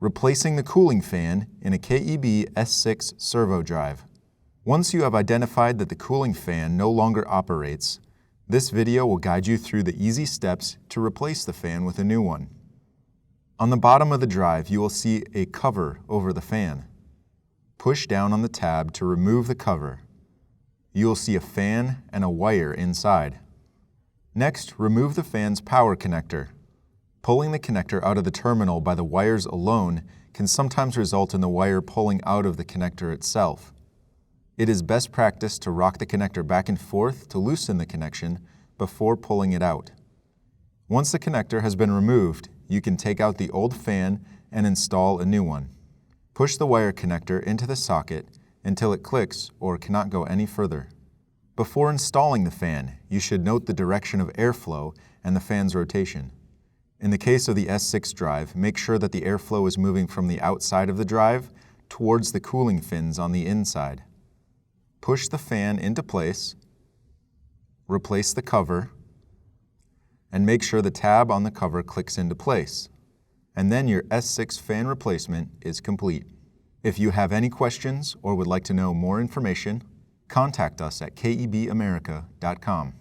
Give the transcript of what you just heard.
Replacing the cooling fan in a KEB S6 Servo Drive. Once you have identified that the cooling fan no longer operates, this video will guide you through the easy steps to replace the fan with a new one. On the bottom of the drive, you will see a cover over the fan. Push down on the tab to remove the cover. You will see a fan and a wire inside. Next, remove the fan's power connector. Pulling the connector out of the terminal by the wires alone can sometimes result in the wire pulling out of the connector itself. It is best practice to rock the connector back and forth to loosen the connection before pulling it out. Once the connector has been removed, you can take out the old fan and install a new one. Push the wire connector into the socket until it clicks or cannot go any further. Before installing the fan, you should note the direction of airflow and the fan's rotation. In the case of the S6 drive, make sure that the airflow is moving from the outside of the drive towards the cooling fins on the inside. Push the fan into place, replace the cover, and make sure the tab on the cover clicks into place. And then your S6 fan replacement is complete. If you have any questions or would like to know more information, contact us at kebamerica.com.